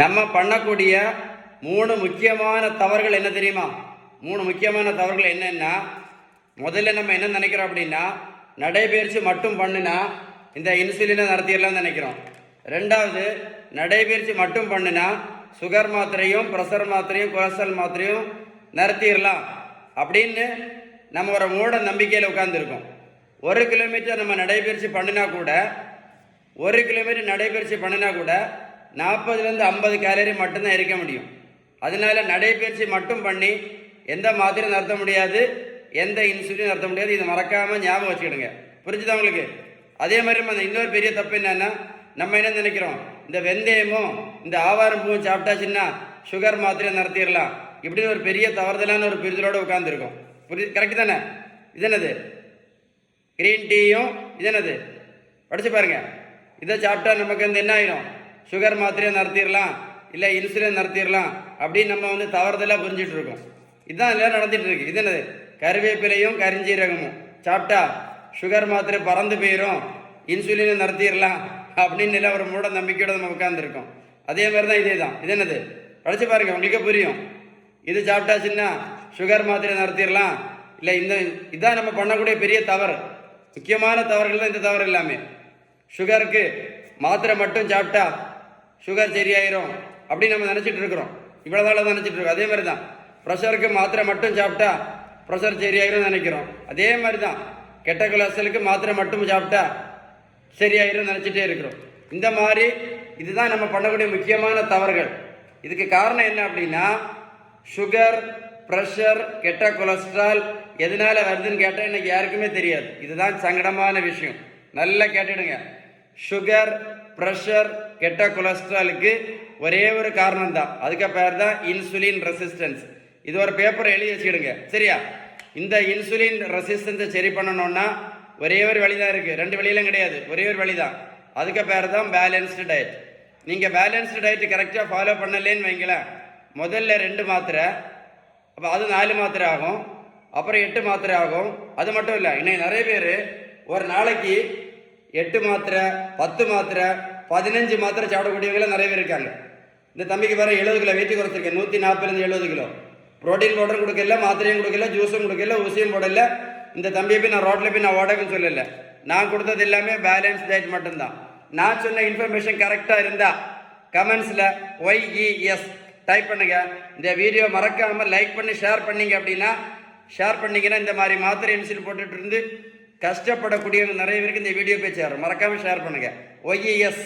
நம்ம பண்ணக்கூடிய 3 முக்கியமான தவறுகள் என்ன தெரியுமா? 3 முக்கியமான தவறுகள் என்னன்னா, முதல்ல நம்ம என்ன நினைக்கிறோம் அப்படின்னா, நடைபயிற்சி மட்டும் பண்ணுனா இந்த இன்சுலினை நடத்திடலாம்னு நினைக்கிறோம். ரெண்டாவது, நடைபயிற்சி மட்டும் பண்ணுனா சுகர் மாத்திரையும் ப்ரெஷர் மாத்திரையும் கொலஸ்ட்ரால் மாத்திரையும் நிறுத்திடலாம் அப்படின்னு நம்ம ஒரு மூட நம்பிக்கையில் உட்கார்ந்துருக்கோம். 1 கிலோமீட்டர் நம்ம நடைபயிற்சி பண்ணினா கூட 1 கிலோமீட்டர் நடைபயிற்சி பண்ணினா கூட 40லேருந்து 50 கேலரி மட்டும்தான் எரிக்க முடியும். அதனால நடைபயிற்சி மட்டும் பண்ணி எந்த மாத்திரை நிறுத்த முடியாது, எந்த இன்சுலின் நிறுத்த முடியாது. இதை மறக்காமல் ஞாபகம் வச்சுக்கிடுங்க. புரிஞ்சுதா உங்களுக்கு? அதே மாதிரி இன்னொரு பெரிய தப்பு என்னன்னா, நம்ம என்ன நினைக்கிறோம், இந்த வெந்தயமும் இந்த ஆவாரம் பூவும் சாப்பிட்டாச்சுன்னா சுகர் மாத்திரை நிறுத்திடலாம் இப்படின்னு ஒரு பெரிய தவறுதலான ஒரு புரிதலோடு உட்காந்துருக்கோம். கரெக்டு தானே? இது என்னது? கிரீன் டீயும் இது என்னது படிச்சு பாருங்க. இதை சாப்பிட்டா நமக்கு என்ன ஆயிடும், சுகர் மாத்திரையை நிறுத்திடலாம், இல்லை இன்சுலின் நிறுத்திடலாம் அப்படின்னு நம்ம தவறுதலாக புரிஞ்சிட்டு இருக்கோம். இதுதான் எல்லாம் நடந்துட்டு இருக்கு. இது என்னது? கருவேப்பிலையும் கரிஞ்சீரகமும் சாப்பிட்டா சுகர் மாத்திரை பறந்து போயிடும், இன்சுலினை நிறுத்திடலாம் அப்படின்னு எல்லாம் ஒரு மூட நம்பிக்கையோட நம்ம உட்காந்துருக்கோம். அதே மாதிரி தான் இதே தான். இது என்னது படிச்சு பாருங்க, உங்களுக்கு புரியும். இது சாப்பிட்டாச்சுன்னா சுகர் மாத்திரை நிறுத்திடலாம், இல்லை இதான் நம்ம பண்ணக்கூடிய பெரிய தவறு. முக்கியமான தவறுகள் தான் இந்த தவறு எல்லாமே. சுகருக்கு மாத்திரை மட்டும் சாப்பிட்டா சுகர் சரியாயிரும் அப்படின்னு நம்ம நினச்சிட்டு இருக்கிறோம். இவ்வளோதான் நினச்சிட்டு இருக்கோம். அதே மாதிரி தான் ப்ரெஷருக்கு மாத்திரை மட்டும் சாப்பிட்டா ப்ரெஷர் சரியாயிரும் நினைக்கிறோம். அதே மாதிரி தான் கெட்ட கொலஸ்ட்ராலுக்கு மாத்திரை மட்டும் சாப்பிட்டா சரியாயிரும் நினச்சிட்டே இருக்கிறோம். இந்த மாதிரி இதுதான் நம்ம பண்ணக்கூடிய முக்கியமான தவறுகள். இதுக்கு காரணம் என்ன அப்படின்னா, சுகர், ப்ரெஷர், கெட்ட கொலஸ்ட்ரால் எதனால வருதுன்னு கேட்டால் இன்னைக்கு யாருக்குமே தெரியாது. இதுதான் சங்கடமான விஷயம். நல்லா கேட்டுடுங்க. சுகர், ப்ரெஷர், கெட்ட கொலஸ்ட்ராலுக்கு ஒரே ஒரு காரணம் தான். அதுக்கு பேர் தான் இன்சுலின் ரெசிஸ்டன்ஸ். இது ஒரு பேப்பரை எழுதி வச்சுக்கிடுங்க, சரியா? இந்த இன்சுலின் ரெசிஸ்டன்ஸை சரி பண்ணணும்னா ஒரே ஒரு வழி தான் இருக்குது. 2 வழியெல்லாம் கிடையாது, ஒரே ஒரு வழி தான். அதுக்கு பேர் தான் பேலன்ஸ்டு டயட். நீங்கள் பேலன்ஸ்டு டயட் கரெக்டாக ஃபாலோ பண்ணலேன்னு வைங்களேன், முதல்ல 2 மாத்திரை, அப்போ அது 4 மாத்திரை ஆகும், அப்புறம் 8 மாத்திரை ஆகும். அது மட்டும் இல்லை, இன்னைக்கு நிறைய பேர் ஒரு நாளைக்கு 8 மாத்திரை, 10 மாத்திரை, 15 மாத்திரை சாப்பிடக்கூடியவங்களாம் நிறைய பேர் இருக்காங்க. இந்த தம்பிக்கு வேறு 70 கிலோ வெயிட் குறைச்சிருக்கேன். 140லேருந்து 70 கிலோ. ப்ரோட்டீன் பவுடரும் கொடுக்கல, மாத்திரையும் கொடுக்கல, ஜூஸும் கொடுக்கல, ஊசியும் போடல. இந்த தம்பியை போய் நான் ரோட்டில் போய் நான் ஓடக்குன்னு சொல்லலை. நான் கொடுத்தது எல்லாமே பேலன்ஸ் டயட் மட்டும்தான். நான் சொன்ன இன்ஃபர்மேஷன் கரெக்டாக இருந்தால் கமெண்ட்ஸில் YES டைப் பண்ணுங்க. இந்த வீடியோ மறக்காமல் லைக் பண்ணி ஷேர் பண்ணிங்க அப்படின்னா, ஷேர் பண்ணிங்கன்னா இந்த மாதிரி மாத்திரை இன்சுலின் போட்டுட்டு இருந்து கஷ்டப்படக்கூடியவங்க நிறைய பேருக்கு இந்த வீடியோ போய் சேரும். மறக்காமல் ஷேர் பண்ணுங்கள். YES